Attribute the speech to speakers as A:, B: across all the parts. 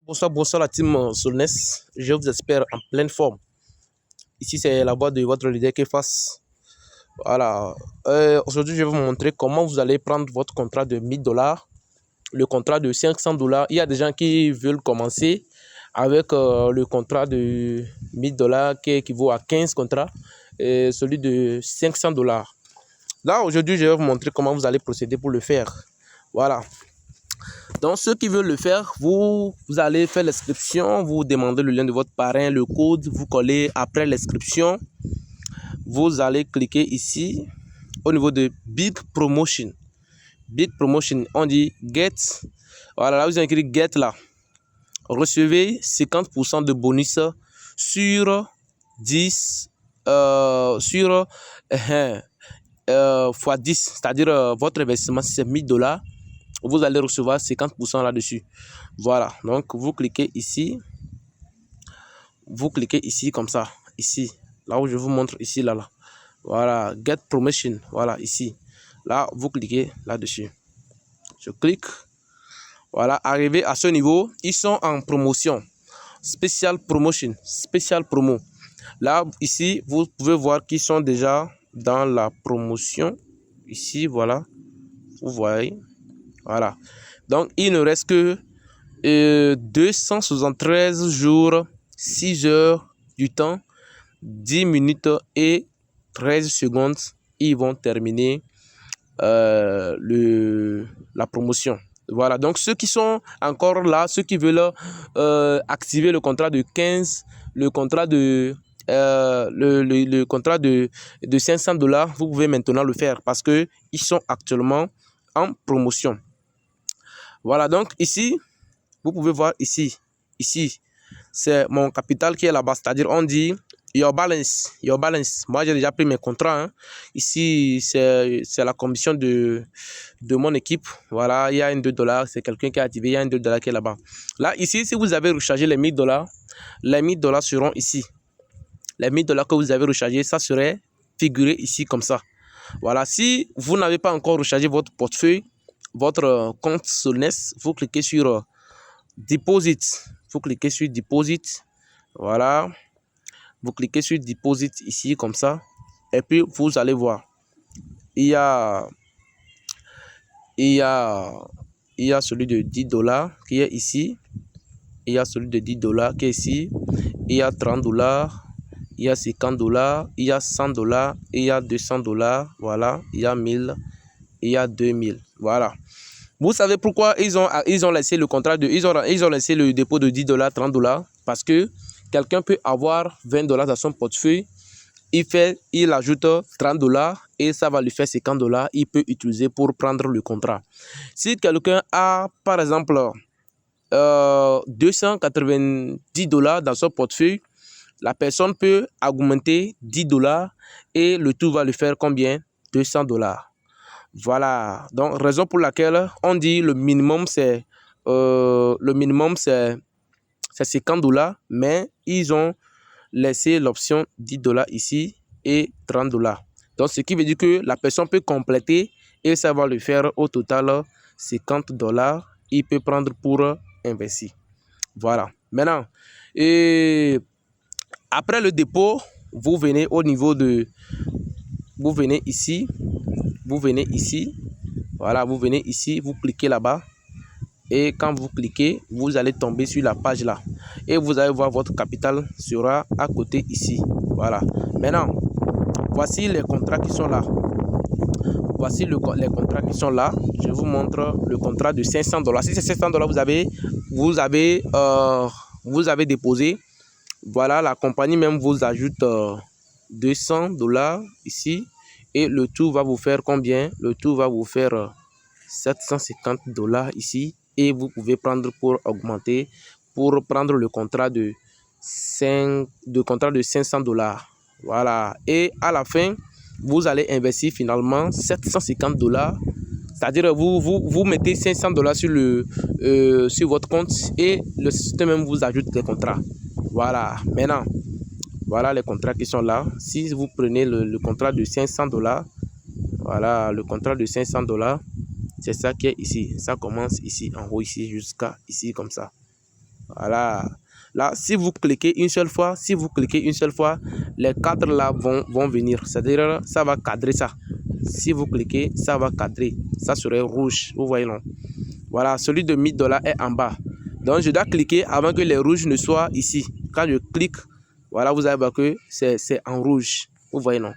A: Bonsoir, bonsoir la team Solness. Je vous espère en pleine forme. Ici, c'est la voix de votre leader qui face. Voilà. Aujourd'hui, je vais vous montrer comment vous allez prendre votre contrat de 1000 $, le contrat de 500 $. Il y a des gens qui veulent commencer avec le contrat de 1000 $ qui équivaut à 15 contrats et celui de 500 $. Là, aujourd'hui, je vais vous montrer comment vous allez procéder pour le faire. Voilà. Donc, ceux qui veulent le faire, vous allez faire l'inscription, vous demandez le lien de votre parrain, le code, vous collez après l'inscription. Vous allez cliquer ici au niveau de Big Promotion. Big Promotion, on dit Get. Voilà, là vous avez écrit Get là. Recevez 50% de bonus sur 10, sur x 10, c'est-à-dire votre investissement, si c'est 1000 $. Vous allez recevoir 50% là-dessus. Voilà, donc vous cliquez ici. Vous cliquez ici comme ça. Ici, là où je vous montre ici, là. Voilà, Get Promotion. Voilà, ici. Là, vous cliquez là-dessus. Je clique. Voilà, arrivé à ce niveau, ils sont en promotion. Spécial Promotion. Spécial promo. Là, ici, vous pouvez voir qu'ils sont déjà dans la promotion. Ici, voilà. Vous voyez. Voilà. Donc, il ne reste que 273 jours, 6 heures du temps, 10 minutes et 13 secondes. Ils vont terminer la promotion. Voilà. Donc, ceux qui sont encore là, ceux qui veulent activer le contrat de 15, le contrat de... le contrat de 500 $, vous pouvez maintenant le faire parce que ils sont actuellement en promotion. Voilà, donc ici, vous pouvez voir ici, c'est mon capital qui est là-bas, c'est-à-dire on dit your balance. Moi, j'ai déjà pris mes contrats. Hein. Ici, c'est la commission de mon équipe. Voilà, il y a un 2 $, c'est quelqu'un qui a activé, il y a un 2 $ qui est là-bas. Là, ici, si vous avez rechargé les 1000 $, les 1000 $ seront ici. Les 1000 $ que vous avez rechargé, ça serait figuré ici comme ça. Voilà, si vous n'avez pas encore rechargé votre portefeuille, votre compte Solness, vous cliquez sur Deposit. Vous cliquez sur Deposit. Voilà. Vous cliquez sur Deposit ici comme ça. Et puis vous allez voir. Il y a celui de 10 $ qui est ici. Il y a celui de 10 $ qui est ici. Il y a 30 $. Il y a 50 $. Il y a 100 $. Il y a 200 $. Voilà. Il y a 1000. Il y a 2000. Voilà. Vous savez pourquoi ils ont laissé le contrat de... Ils ont laissé le dépôt de 10 $, 30 $. Parce que quelqu'un peut avoir 20 $ dans son portefeuille. Il ajoute 30 $ et ça va lui faire 50 $. Il peut utiliser pour prendre le contrat. Si quelqu'un a, par exemple, 290 $ dans son portefeuille, la personne peut augmenter 10 $ et le tout va lui faire combien? 200 $. Voilà, donc raison pour laquelle on dit le minimum c'est 50 $, mais ils ont laissé l'option 10 $ ici et 30 $. Donc ce qui veut dire que la personne peut compléter et ça va lui faire au total 50 $. Il peut prendre pour investir. Voilà. Maintenant, et après le dépôt, vous venez au niveau de... Vous venez ici. Voilà, vous venez ici, vous cliquez là-bas. Et quand vous cliquez, vous allez tomber sur la page là. Et vous allez voir votre capital sera à côté ici. Voilà. Maintenant, voici les contrats qui sont là. Voici les contrats qui sont là. Je vous montre le contrat de 500 $. Si c'est 500 $, vous avez déposé. Voilà, la compagnie même vous ajoute 200 $ ici. Et le tout va vous faire combien? Le tout va vous faire 750 $ ici. Et vous pouvez prendre pour augmenter, pour prendre le contrat de 500 $. Voilà. Et à la fin, vous allez investir finalement 750 $. C'est-à-dire vous mettez 500 $ sur votre compte et le système même vous ajoute les contrats. Voilà. Maintenant, voilà les contrats qui sont là. Si vous prenez le contrat de 500 $, voilà le contrat de 500 $, c'est ça qui est ici. Ça commence ici, en haut ici, jusqu'à ici comme ça. Voilà. Là, si vous cliquez une seule fois, les cadres là vont venir. C'est-à-dire, ça va cadrer ça. Si vous cliquez, ça va cadrer. Ça serait rouge. Vous voyez, non? Voilà, celui de 1000 dollars est en bas. Donc, je dois cliquer avant que les rouges ne soient ici. Quand je clique, voilà, vous allez voir que c'est en rouge. Vous voyez, non?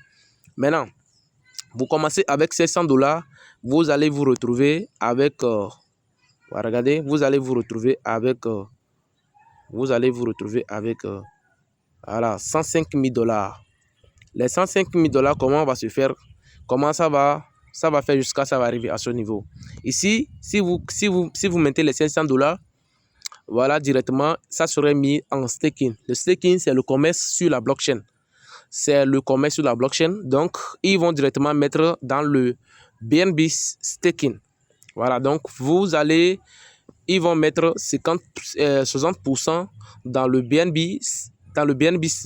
A: Maintenant, vous commencez avec 700 dollars. Vous allez vous retrouver avec... regardez, vous allez vous retrouver avec... voilà, 105 000 dollars. Les 105 000 dollars, comment on va se faire? Comment ça va faire jusqu'à ça va arriver à ce niveau? Ici, si vous mettez les 500 dollars, voilà, directement, ça serait mis en staking. Le staking, c'est le commerce sur la blockchain. Donc, ils vont directement mettre dans le BNB staking. Voilà, donc ils vont mettre 60% dans le BNB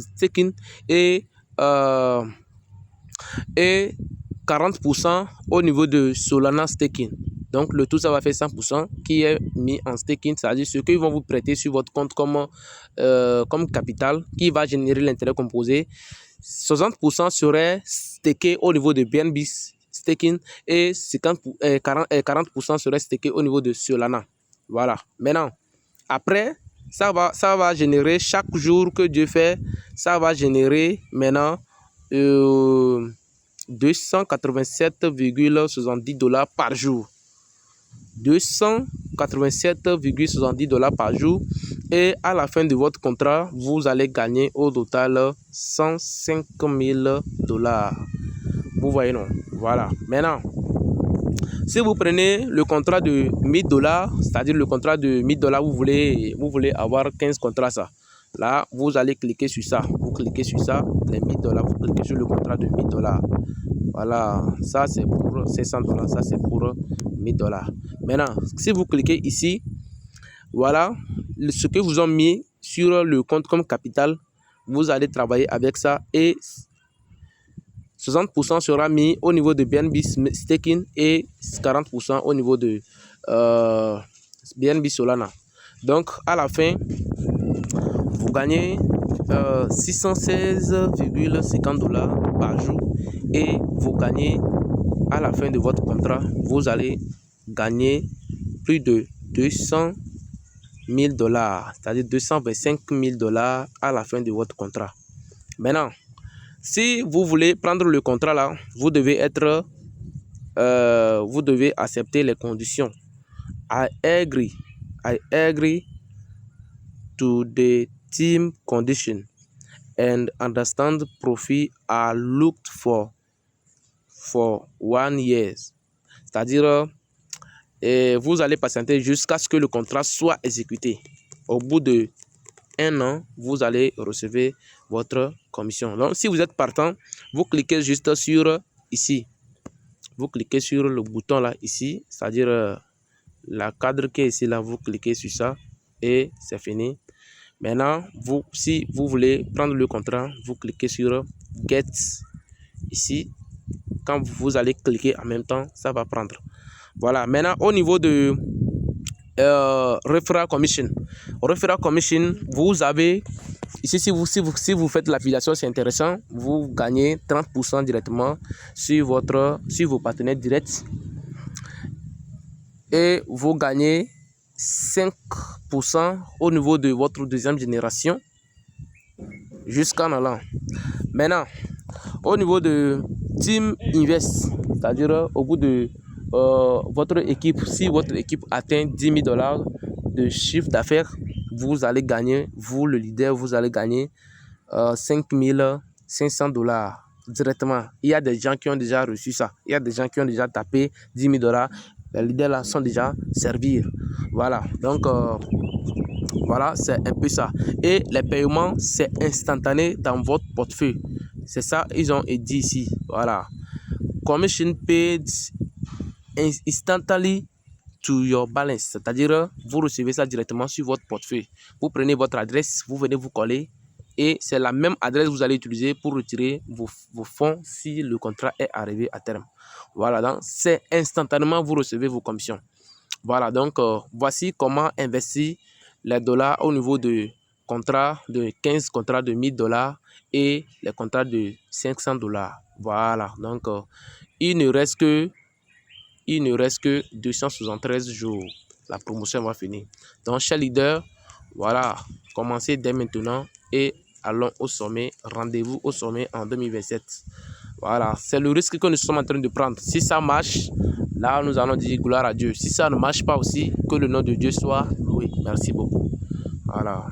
A: staking et 40% au niveau de Solana staking. Donc, le tout, ça va faire 100% qui est mis en staking, c'est-à-dire ce qu'ils vont vous prêter sur votre compte comme capital qui va générer l'intérêt composé. 60% serait staké au niveau de BNB staking et 40% serait staké au niveau de Solana. Voilà. Maintenant, après, ça va générer chaque jour que Dieu fait, ça va générer maintenant 287,70 dollars par jour. 287,70 dollars par jour. Et à la fin de votre contrat, vous allez gagner au total 105 000 dollars. Vous voyez, non? Voilà. Maintenant, si vous prenez le contrat de 1000 dollars, c'est-à-dire le contrat de 1000 dollars, vous voulez avoir 15 contrats, ça. Là, vous allez cliquer sur ça. Vous cliquez sur ça, les 1000 dollars, vous cliquez sur le contrat de 1000 dollars. Voilà, ça c'est pour 500 dollars, ça c'est pour 1000 dollars. Maintenant, si vous cliquez ici, voilà, ce que vous ont mis sur le compte comme capital, vous allez travailler avec ça et 60% sera mis au niveau de BNB staking et 40% au niveau de BNB Solana. Donc, à la fin, vous gagnez 616,50 dollars par jour et vous gagnez à la fin de votre contrat, vous allez gagner plus de 200 000 dollars, c'est-à-dire 225 000 dollars à la fin de votre contrat. Maintenant, si vous voulez prendre le contrat là, vous devez accepter les conditions. I agree to the team condition and understand profit are looked for 1 year. C'est-à-dire, vous allez patienter jusqu'à ce que le contrat soit exécuté. Au bout de 1 an, vous allez recevoir votre commission. Donc, si vous êtes partant, vous cliquez juste sur ici. Vous cliquez sur le bouton là, ici, c'est-à-dire la cadre qui est ici, là, vous cliquez sur ça et c'est fini. Maintenant, si vous voulez prendre le contrat, vous cliquez sur Get ici. Quand vous allez cliquer en même temps, ça va prendre. Voilà. Maintenant, au niveau de Referral Commission. Referral Commission, vous avez ici, si vous faites l'affiliation, c'est intéressant. Vous gagnez 30% directement sur vos partenaires directs. Et vous gagnez 5% au niveau de votre deuxième génération jusqu'en allant. Maintenant, au niveau de Team Invest, c'est-à-dire au bout de votre équipe, si votre équipe atteint 10 000 dollars de chiffre d'affaires, vous allez gagner, vous le leader, vous allez gagner 5 500 dollars directement. Il y a des gens qui ont déjà reçu ça. Il y a des gens qui ont déjà tapé 10 000 dollars. Les leaders là sont déjà servis. Voilà. Donc, voilà, c'est un peu ça. Et les paiements, c'est instantané dans votre portefeuille. C'est ça, ils ont dit ici. Voilà. Commission paid instantly to your balance. C'est-à-dire, vous recevez ça directement sur votre portefeuille. Vous prenez votre adresse, vous venez vous coller. Et c'est la même adresse que vous allez utiliser pour retirer vos fonds si le contrat est arrivé à terme. Voilà, donc c'est instantanément vous recevez vos commissions. Voilà, donc voici comment investir les dollars au niveau de contrats de 15 contrats de 1000 dollars et les contrats de 500 dollars. Voilà, donc il ne reste que 273 jours. La promotion va finir. Donc, chers leaders, voilà, commencez dès maintenant et allons au sommet. Rendez-vous au sommet en 2027. Voilà, c'est le risque que nous sommes en train de prendre. Si ça marche, là, nous allons dire gloire à Dieu. Si ça ne marche pas aussi, que le nom de Dieu soit loué. Merci beaucoup. Voilà.